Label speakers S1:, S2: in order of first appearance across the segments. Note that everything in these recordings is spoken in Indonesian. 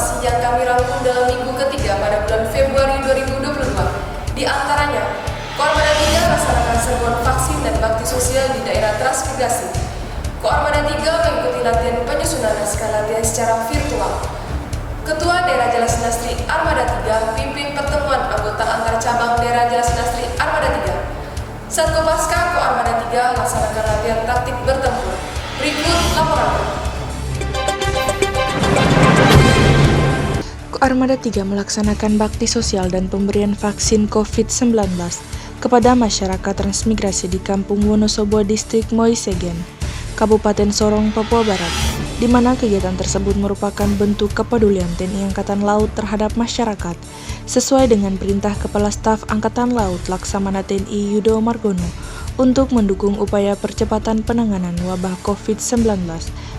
S1: informasi yang kami rangkum dalam minggu ketiga pada bulan Februari 2022. Di antaranya, Koarmada 3 melaksanakan serbuan vaksin dan bakti sosial di daerah transmigrasi. Koarmada 3 mengikuti latihan penyusunan naskah latihan secara virtual. Ketua Daerah Jala Sinastri Armada 3 pimpin pertemuan anggota antar cabang Daerah Jala Sinastri Armada 3. Satkopaska Koarmada 3 melaksanakan latihan taktik bertempur. Berikut laporan.
S2: Koarmada 3 melaksanakan bakti sosial dan pemberian vaksin COVID-19 kepada masyarakat transmigrasi di Kampung Wonosobo, Distrik Moisegen, Kabupaten Sorong, Papua Barat, di mana kegiatan tersebut merupakan bentuk kepedulian TNI Angkatan Laut terhadap masyarakat, sesuai dengan perintah Kepala Staf Angkatan Laut Laksamana TNI Yudo Margono untuk mendukung upaya percepatan penanganan wabah COVID-19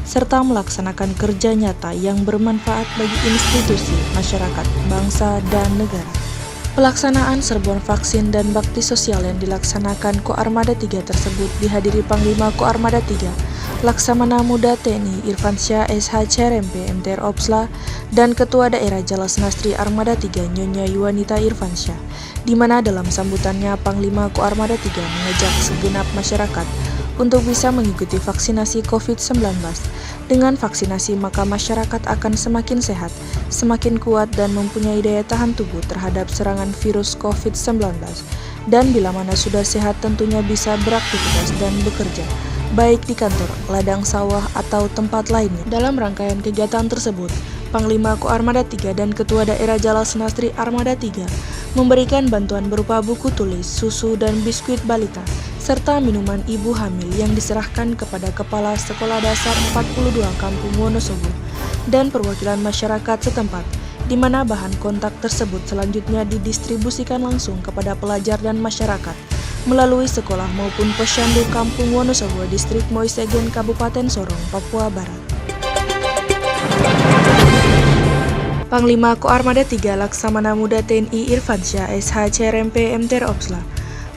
S2: serta melaksanakan kerja nyata yang bermanfaat bagi institusi, masyarakat, bangsa, dan negara. Pelaksanaan serbuan vaksin dan bakti sosial yang dilaksanakan Koarmada 3 tersebut dihadiri Panglima Koarmada 3, Laksamana Muda TNI Irfansyah SH CRMP MTR Opsla, dan Ketua Daerah Jala Sinastri Armada 3 Nyonya Yuwanita Irfansyah, di mana dalam sambutannya Panglima Koarmada 3 mengajak segenap masyarakat untuk bisa mengikuti vaksinasi COVID-19. Dengan vaksinasi maka masyarakat akan semakin sehat, semakin kuat dan mempunyai daya tahan tubuh terhadap serangan virus COVID-19. Dan bila mana sudah sehat tentunya bisa beraktivitas dan bekerja, baik di kantor, ladang sawah, atau tempat lainnya. Dalam rangkaian kegiatan tersebut, Panglima Koarmada 3 dan Ketua Daerah Jala Sinastri Armada 3 memberikan bantuan berupa buku tulis, susu, dan biskuit balita, serta minuman ibu hamil yang diserahkan kepada Kepala Sekolah Dasar 42 Kampung Wonosobo dan perwakilan masyarakat setempat, di mana bahan kontak tersebut selanjutnya didistribusikan langsung kepada pelajar dan masyarakat melalui sekolah maupun posyandu Kampung Wonosobo, Distrik Moisegen, Kabupaten Sorong, Papua Barat. Panglima Koarmada 3 Laksamana Muda TNI Irfansyah SH CRMP MTR Opsla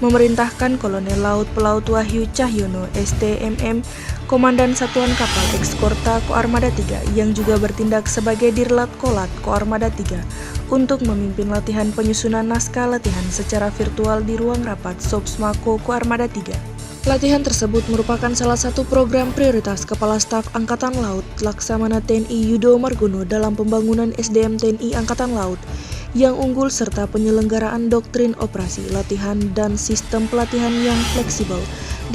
S2: memerintahkan Kolonel Laut Pelaut Wahyu Cahyono STMM, Komandan Satuan Kapal Ekskorta Koarmada 3 yang juga bertindak sebagai Dirlat Kolat Koarmada 3 untuk memimpin latihan penyusunan naskah latihan secara virtual di ruang rapat Sobsmako Koarmada 3. Latihan tersebut merupakan salah satu program prioritas Kepala Staf Angkatan Laut Laksamana TNI Yudo Margono dalam pembangunan SDM TNI Angkatan Laut yang unggul serta penyelenggaraan doktrin operasi, latihan, dan sistem pelatihan yang fleksibel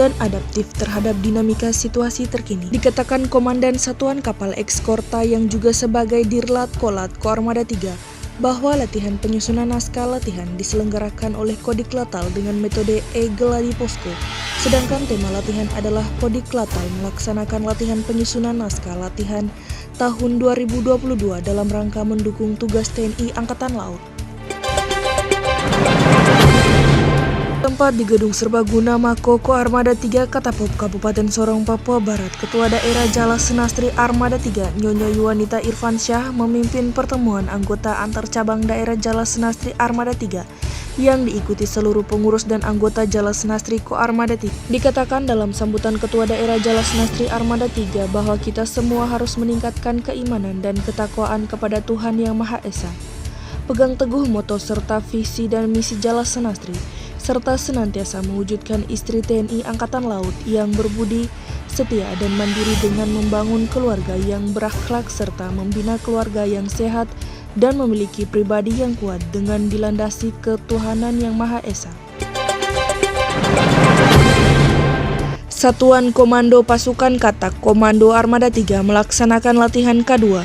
S2: dan adaptif terhadap dinamika situasi terkini. Dikatakan Komandan Satuan Kapal Ekskorta yang juga sebagai Dirlat Kolat Koarmada 3 bahwa latihan penyusunan naskah latihan diselenggarakan oleh Kodik Latal dengan metode E-Geladi Posko, sedangkan tema latihan adalah Kodik Latal melaksanakan latihan penyusunan naskah latihan tahun 2022 dalam rangka mendukung tugas TNI Angkatan Laut. Tempat di Gedung Serbaguna Mako Koarmada 3 Katapop, Kabupaten Sorong, Papua Barat, Ketua Daerah Jala Sinastri Armada 3 Nyonya Yuwanita Irfansyah memimpin pertemuan anggota antar cabang Daerah Jala Sinastri Armada 3 yang diikuti seluruh pengurus dan anggota Jala Sinastri Koarmada 3. Dikatakan dalam sambutan Ketua Daerah Jala Sinastri Armada 3 bahwa kita semua harus meningkatkan keimanan dan ketakwaan kepada Tuhan Yang Maha Esa, pegang teguh moto serta visi dan misi Jala Sinastri, serta senantiasa mewujudkan istri TNI Angkatan Laut yang berbudi, setia, dan mandiri dengan membangun keluarga yang berakhlak serta membina keluarga yang sehat dan memiliki pribadi yang kuat dengan dilandasi ketuhanan Yang Maha Esa. Satuan Komando Pasukan Katak Komando Armada 3 melaksanakan latihan K2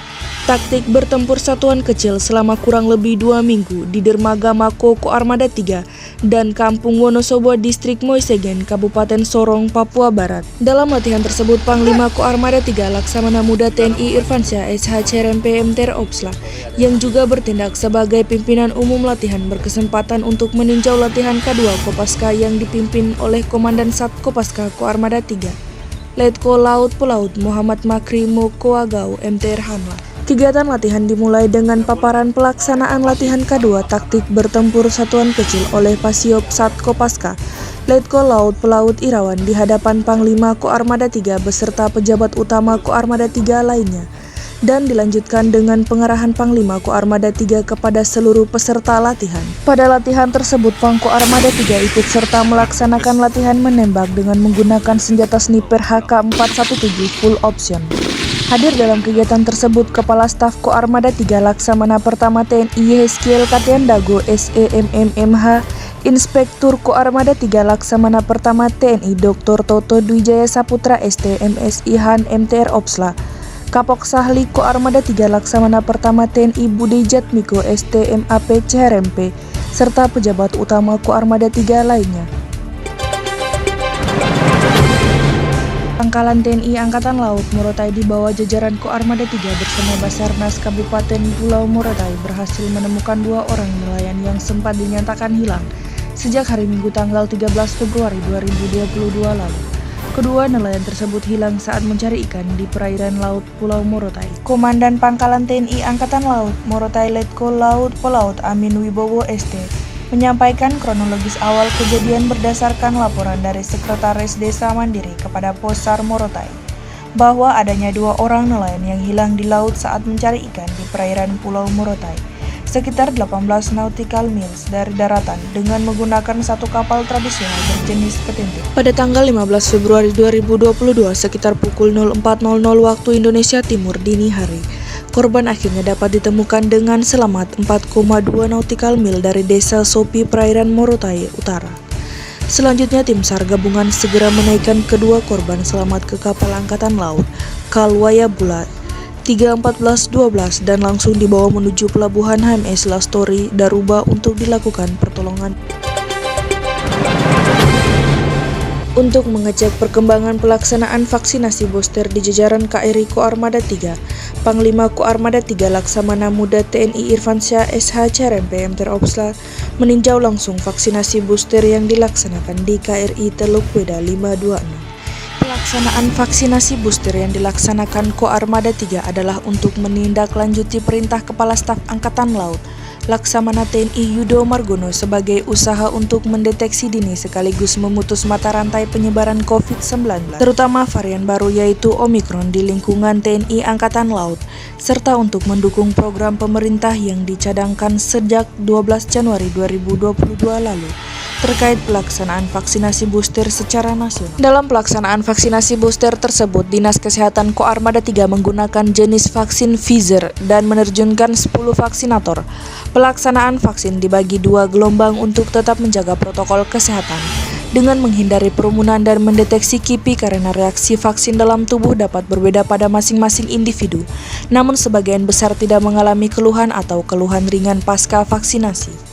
S2: taktik bertempur satuan kecil selama kurang lebih 2 minggu di Dermaga Mako Koarmada 3 dan Kampung Wonosobo, Distrik Moisegen, Kabupaten Sorong, Papua Barat. Dalam latihan tersebut, Panglima Koarmada 3 Laksamana Muda TNI Irfansyah SH CRMP MTR Opsla yang juga bertindak sebagai pimpinan umum latihan berkesempatan untuk meninjau latihan K2 Kopaska yang dipimpin oleh Komandan Sat Kopaska Koarmada 3 Letko Laut Pelaut Muhammad Makri Mokoagau MTR Hanla. Kegiatan latihan dimulai dengan paparan pelaksanaan latihan K2 taktik bertempur satuan kecil oleh Pasiop Sat Kopaska, Letko Laut Pelaut Irawan di hadapan Panglima Koarmada 3 beserta pejabat utama Koarmada 3 lainnya. dan dilanjutkan dengan pengarahan Panglima Koarmada 3 kepada seluruh peserta latihan. Pada latihan tersebut, Pangko Armada 3 ikut serta melaksanakan latihan menembak dengan menggunakan senjata sniper HK417 full option. Hadir dalam kegiatan tersebut Kepala Staf Koarmada 3 Laksamana Pertama TNI Yehezkiel Katian Dago SEMMMH, Inspektur Koarmada 3 Laksamana Pertama TNI Dr. Toto Dwijaya Saputra ST MSI Han MTR Opsla, Kapok Sahli Koarmada 3 Laksamana Pertama TNI Budi Jatmiko STMAP CRMP, serta pejabat utama Koarmada 3 lainnya. Pangkalan TNI Angkatan Laut Morotai di bawah jajaran Koarmada 3 bersama Basarnas Kabupaten Pulau Morotai berhasil menemukan 2 orang nelayan yang sempat dinyatakan hilang sejak hari Minggu tanggal 13 Februari 2022 lalu. Kedua nelayan tersebut hilang saat mencari ikan di perairan laut Pulau Morotai. Komandan Pangkalan TNI Angkatan Laut Morotai Letko Laut Polaut Amin Wibowo ST menyampaikan kronologis awal kejadian berdasarkan laporan dari Sekretaris Desa Mandiri kepada Posar Morotai bahwa adanya 2 orang nelayan yang hilang di laut saat mencari ikan di perairan Pulau Morotai sekitar 18 nautical miles dari daratan dengan menggunakan 1 kapal tradisional berjenis ketinting. Pada tanggal 15 Februari 2022 sekitar pukul 04.00 waktu Indonesia Timur dini hari, korban akhirnya dapat ditemukan dengan selamat 4,2 nautical mil dari desa Sopi perairan Morotai Utara. Selanjutnya tim SAR gabungan segera menaikkan kedua korban selamat ke kapal angkatan laut Kalwaya Bula 31412 dan langsung dibawa menuju pelabuhan HMS Lastori Daruba untuk dilakukan pertolongan. Untuk mengecek perkembangan pelaksanaan vaksinasi booster di jajaran KRI Koarmada 3, Panglima Koarmada 3 Laksamana Muda TNI Irfansyah SH CRMP MTR Opsla meninjau langsung vaksinasi booster yang dilaksanakan di KRI Teluk Weda 526. Pelaksanaan vaksinasi booster yang dilaksanakan Koarmada 3 adalah untuk menindaklanjuti perintah Kepala Staf Angkatan Laut Laksamana TNI Yudo Margono sebagai usaha untuk mendeteksi dini sekaligus memutus mata rantai penyebaran COVID-19, terutama varian baru yaitu Omikron di lingkungan TNI Angkatan Laut, serta untuk mendukung program pemerintah yang dicadangkan sejak 12 Januari 2022 lalu terkait pelaksanaan vaksinasi booster secara nasional. Dalam pelaksanaan vaksinasi booster tersebut, Dinas Kesehatan Koarmada 3 menggunakan jenis vaksin Pfizer dan menerjunkan 10 vaksinator. Pelaksanaan vaksin dibagi 2 gelombang untuk tetap menjaga protokol kesehatan dengan menghindari kerumunan dan mendeteksi KIPI karena reaksi vaksin dalam tubuh dapat berbeda pada masing-masing individu. Namun sebagian besar tidak mengalami keluhan atau keluhan ringan pasca vaksinasi.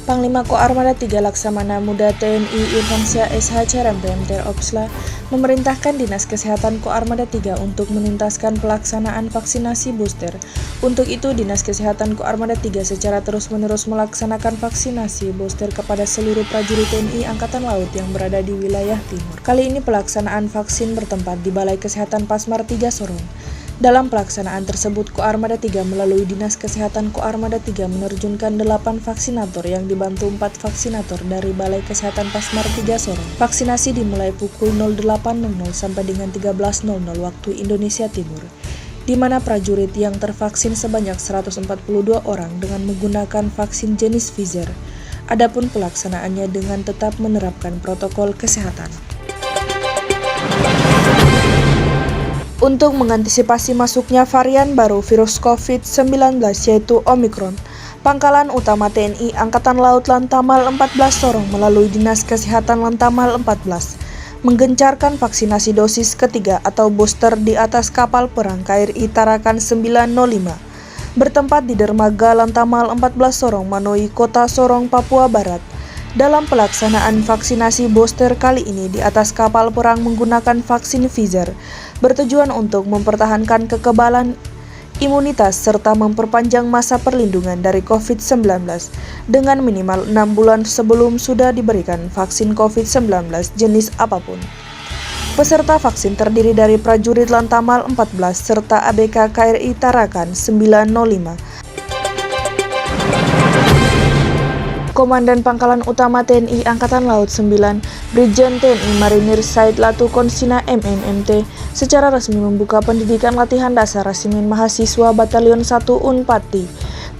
S2: Panglima Koarmada 3 Laksamana Muda TNI Irfansyah SH CRMP MTR Opsla memerintahkan Dinas Kesehatan Koarmada 3 untuk menuntaskan pelaksanaan vaksinasi booster. Untuk itu, Dinas Kesehatan Koarmada 3 secara terus-menerus melaksanakan vaksinasi booster kepada seluruh prajurit TNI Angkatan Laut yang berada di wilayah timur. Kali ini pelaksanaan vaksin bertempat di Balai Kesehatan Pasmar 3 Sorong. Dalam pelaksanaan tersebut, Koarmada 3 melalui Dinas Kesehatan Koarmada 3 menerjunkan 8 vaksinator yang dibantu 4 vaksinator dari Balai Kesehatan Pasmar 3 Sorong. Vaksinasi dimulai pukul 08.00 sampai dengan 13.00 waktu Indonesia Timur, di mana prajurit yang tervaksin sebanyak 142 orang dengan menggunakan vaksin jenis Pfizer. Adapun pelaksanaannya dengan tetap menerapkan protokol kesehatan. Untuk mengantisipasi masuknya varian baru virus COVID-19 yaitu Omikron, Pangkalan Utama TNI Angkatan Laut Lantamal 14 Sorong melalui Dinas Kesehatan Lantamal 14 menggencarkan vaksinasi dosis ketiga atau booster di atas kapal perang KRI Tarakan 905 bertempat di dermaga Lantamal 14 Sorong Manoi, Kota Sorong, Papua Barat. Dalam pelaksanaan vaksinasi booster kali ini di atas kapal perang menggunakan vaksin Pfizer, bertujuan untuk mempertahankan kekebalan imunitas serta memperpanjang masa perlindungan dari COVID-19 dengan minimal 6 bulan sebelum sudah diberikan vaksin COVID-19 jenis apapun. Peserta vaksin terdiri dari prajurit Lantamal 14 serta ABK KRI Tarakan 905. Komandan Pangkalan Utama TNI Angkatan Laut 9, Brigjen TNI Marinir Said Latu Konsina MMMT, secara resmi membuka pendidikan latihan dasar resimen mahasiswa Batalion 1 Unpati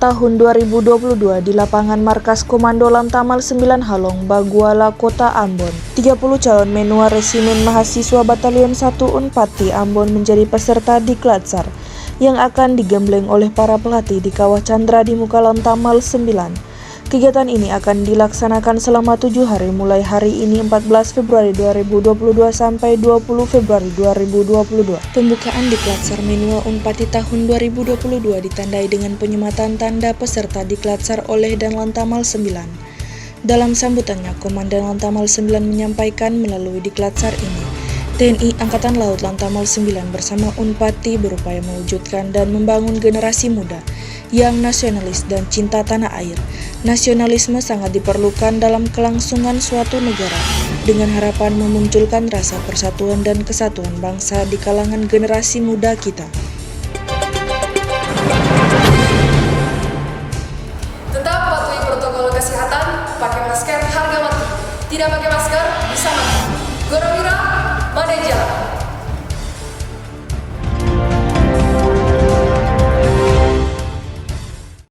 S2: tahun 2022 di lapangan Markas Komando Lantamal 9 Halong, Baguala, Kota Ambon. 30 calon menua resimen mahasiswa Batalion 1 Unpati Ambon menjadi peserta di Klatsar yang akan digembleng oleh para pelatih di Kawah Chandra di muka Lantamal 9. Kegiatan ini akan dilaksanakan selama 7 hari mulai hari ini 14 Februari 2022 sampai 20 Februari 2022. Pembukaan di Klatsar Menua Unpati tahun 2022 ditandai dengan penyematan tanda peserta di Klatsar oleh dan Lantamal 9. Dalam sambutannya, Komandan Lantamal 9 menyampaikan melalui di Klatsar ini, TNI Angkatan Laut Lantamal 9 bersama Unpati berupaya mewujudkan dan membangun generasi muda yang nasionalis dan cinta tanah air. Nasionalisme sangat diperlukan dalam kelangsungan suatu negara, dengan harapan memunculkan rasa persatuan dan kesatuan bangsa di kalangan generasi muda kita.
S1: Tetap patuhi protokol kesehatan, pakai masker harga mati. Tidak pakai masker